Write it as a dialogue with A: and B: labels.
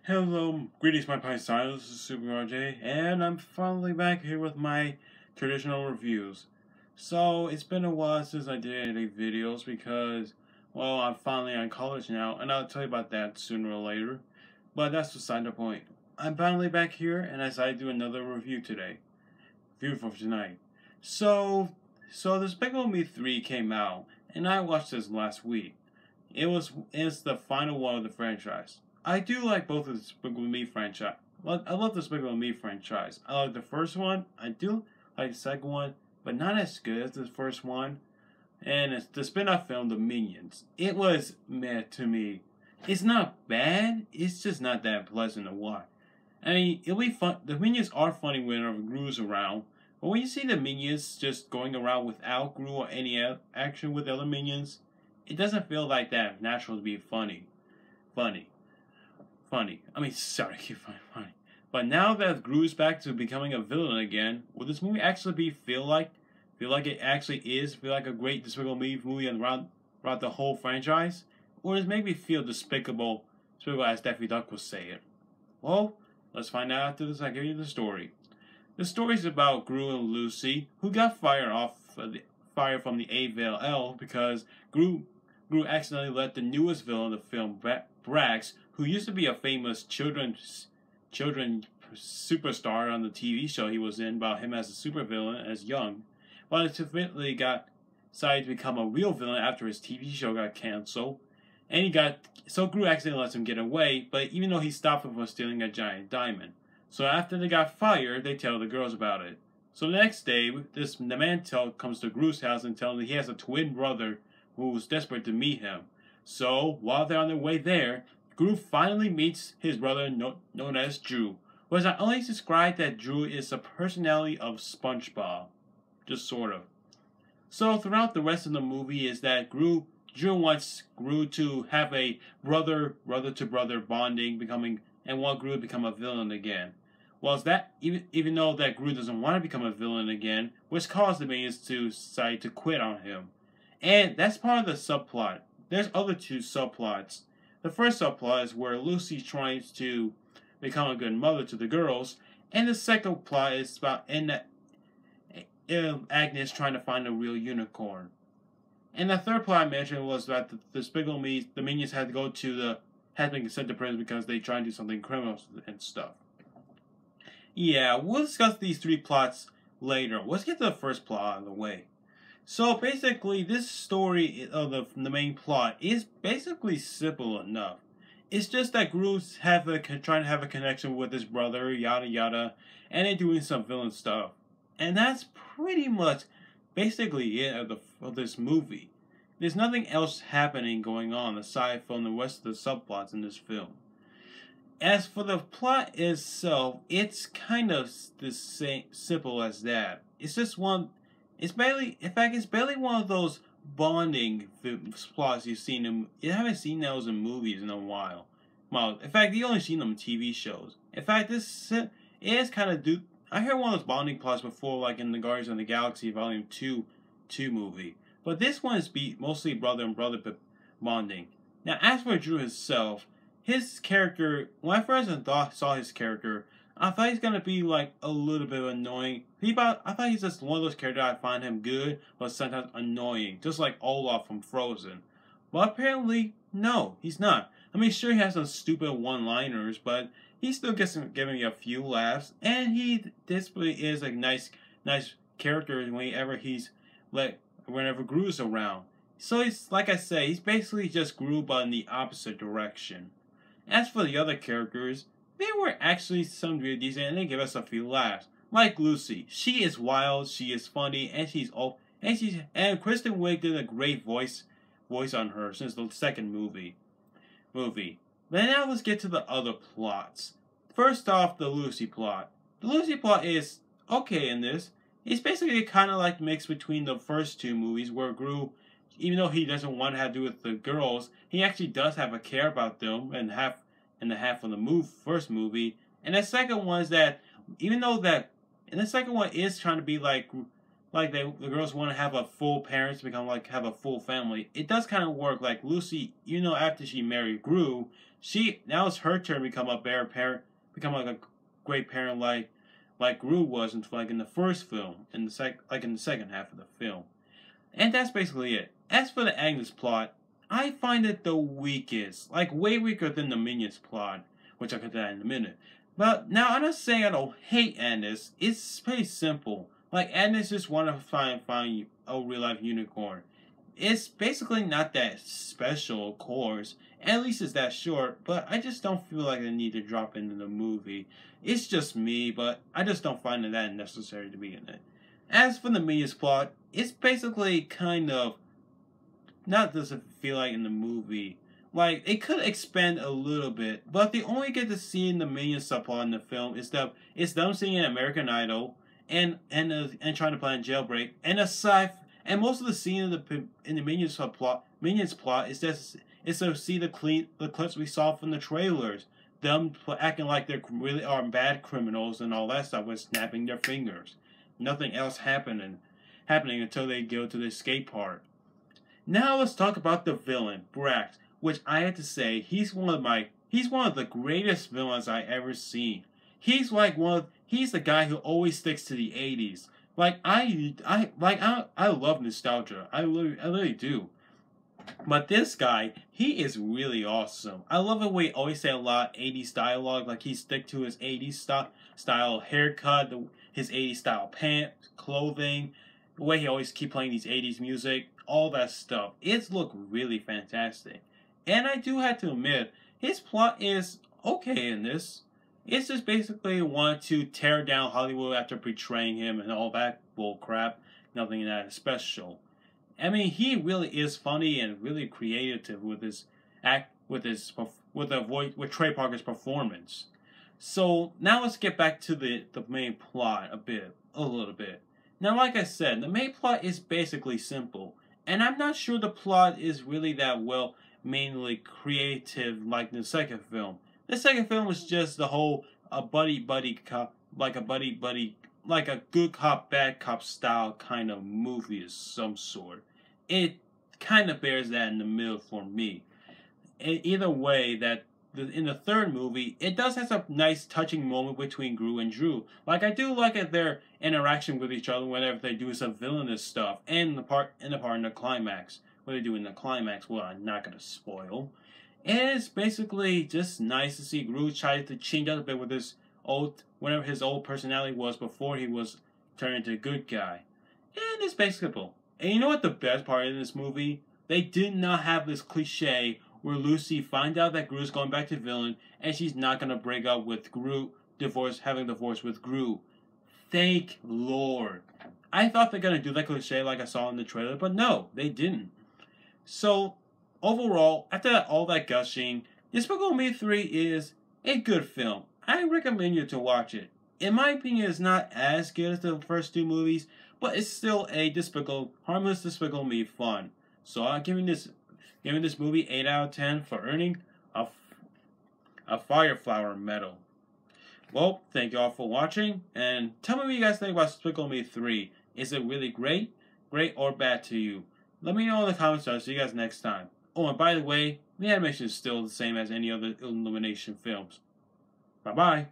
A: Hello, greetings my Pi Style, this is Super RJ, and I'm finally back here with my traditional reviews. So, it's been a while since I did any videos because, well, I'm finally on college now, and I'll tell you about that sooner or later. But that's beside the point. I'm finally back here, and I decided to do another review today. Review for tonight. So Despicable Me 3 came out, and I watched this last week. It's the final one of the franchise. I do like both of the Despicable Me franchise. I love the Despicable Me franchise. I like the first one. I do like the second one, but not as good as the first one. And it's the spin-off film, The Minions. It was meh to me. It's not bad. It's just not that pleasant to watch. I mean, it'll be fun. The Minions are funny whenever Gru's around. But when you see the Minions just going around without Gru or any action with other Minions, it doesn't feel like that natural to be funny. I mean, sorry, keep funny. But now that Gru's back to becoming a villain again, will this movie actually feel like it actually is? Feel like a great Despicable Me movie around the whole franchise? Or does it make me feel despicable as Daffy Duck would say it? Well, let's find out after this. I give you the story. The story is about Gru and Lucy, who got fired from the AVL because Gru accidentally let the newest villain of the film, Brax, who used to be a famous children superstar on the TV show he was in about him as a supervillain as young, but ultimately decided to become a real villain after his TV show got canceled. And Gru accidentally lets him get away, but even though he stopped him from stealing a giant diamond. So after they got fired, they tell the girls about it. So the next day, the man comes to Gru's house and tells him he has a twin brother who's desperate to meet him. So while they're on their way there, Gru finally meets his brother known as Drew. Whereas I only described that Drew is a personality of SpongeBob. Just sort of. So throughout the rest of the movie is that Drew wants Gru to have a brother-to-brother bonding, and want Gru to become a villain again. Well, even though that Gru doesn't want to become a villain again, which caused the minions to decide to quit on him. And that's part of the subplot. There's other two subplots. The first subplot is where Lucy tries to become a good mother to the girls, and the second plot is about Agnes trying to find a real unicorn. And the third plot I mentioned was that the Despicable Me, the minions had been sent to prison because they tried to do something criminal and stuff. Yeah, we'll discuss these three plots later. Let's get to the first plot out of the way. So basically, this story of the main plot is basically simple enough. It's just that Gru's trying to have a connection with his brother, yada yada, and they're doing some villain stuff. And that's pretty much basically it of this movie. There's nothing else going on aside from the rest of the subplots in this film. As for the plot itself, it's kind of the same simple as that. It's just it's barely one of those bonding plots you've seen you haven't seen those in movies in a while. Well, in fact, you only seen them in TV shows. In fact, it is kind of I heard one of those bonding plots before, like in the Guardians of the Galaxy Volume 2 movie. But this one is mostly brother and brother bonding. Now, as for Drew himself, his character, when I first saw his character, I thought he's gonna be like a little bit annoying. I thought he's just one of those characters I find him good, but sometimes annoying, just like Olaf from Frozen. But apparently, no, he's not. I mean, sure he has some stupid one-liners, but he still gets giving me a few laughs, and he basically is a nice character whenever Gru's around. So he's, like I say, he's basically just Gru, but in the opposite direction. As for the other characters, they were actually some really decent, and they give us a few laughs. Like Lucy, she is wild, she is funny, and and Kristen Wiig did a great voice on her since the second movie. But now let's get to the other plots. First off, the Lucy plot. The Lucy plot is okay in this. It's basically kind of like mix between the first two movies, where Gru, even though he doesn't want to have to do with the girls, he actually does have a care about them, and half of the first movie. And the second one is that, even though that, and the second one is trying to be like like the girls want to have a full parents become like have a full family. It does kind of work. Like Lucy, after she married Gru, now it's her turn to become a better parent, become like a great parent like Gru was in the first film, in the second half of the film. And that's basically it. As for the Agnes plot, I find it the weakest, like way weaker than the Minions plot, which I'll get to that in a minute. But now I'm not saying I don't hate Agnes. It's pretty simple. Like Agnes just want to find a real life unicorn. It's basically not that special, of course. At least it's that short, but I just don't feel like I need to drop into the movie. It's just me, but I just don't find it that necessary to be in it. As for the Minions plot, it's basically kind of not does it feel like in the movie. Like, it could expand a little bit, but the only get to see in the Minions subplot in the film is them singing American Idol and trying to plan jailbreak, and and most of the scene in the Minions plot is to see the clips we saw from the trailers, them acting like they really are bad criminals and all that stuff with snapping their fingers. Nothing else happening until they go to the skate park. Now let's talk about the villain, Brax, which I have to say he's one of the greatest villains I ever seen. He's the guy who always sticks to the 80s. I love nostalgia. I really do. But this guy, he is really awesome. I love the way he always say a lot of 80s dialogue, like he stick to his 80s style haircut, his 80s style pants, clothing, the way he always keep playing these 80s music, all that stuff. It's looked really fantastic. And I do have to admit, his plot is okay in this. It's just basically want to tear down Hollywood after betraying him and all that bull crap. Nothing that special. I mean, he really is funny and really creative with his Trey Parker's performance. So now let's get back to the main plot a little bit. Now, like I said, the main plot is basically simple, and I'm not sure the plot is really that well mainly creative like the second film. The second film was just the whole buddy cop, like a good cop bad cop style kind of movie of some sort. It kind of bears that in the middle for me. Either way, in the third movie, it does have a nice touching moment between Gru and Drew. Like, I do like their interaction with each other whenever they do some villainous stuff, and the part in the climax. What they do in the climax, well, I'm not gonna spoil. And it's basically just nice to see Gru try to change up a bit with whatever his old personality was before he was turned into a good guy. And it's basically. And you know what the best part in this movie? They did not have this cliche where Lucy finds out that Gru's going back to villain and she's not going to break up with Gru, having divorce with Gru. Thank Lord. I thought they're going to do that cliche like I saw in the trailer, but no, they didn't. So, overall, after all that gushing, Despicable Me 3 is a good film. I recommend you to watch it. In my opinion, it's not as good as the first two movies, but it's still a harmless Despicable Me fun. So I'm giving this movie 8 out of 10 for earning a Fireflower medal. Well, thank you all for watching, and tell me what you guys think about Despicable Me 3. Is it really great, or bad to you? Let me know in the comments. I'll see you guys next time. Oh, and by the way, the animation is still the same as any other Illumination films. Bye-bye.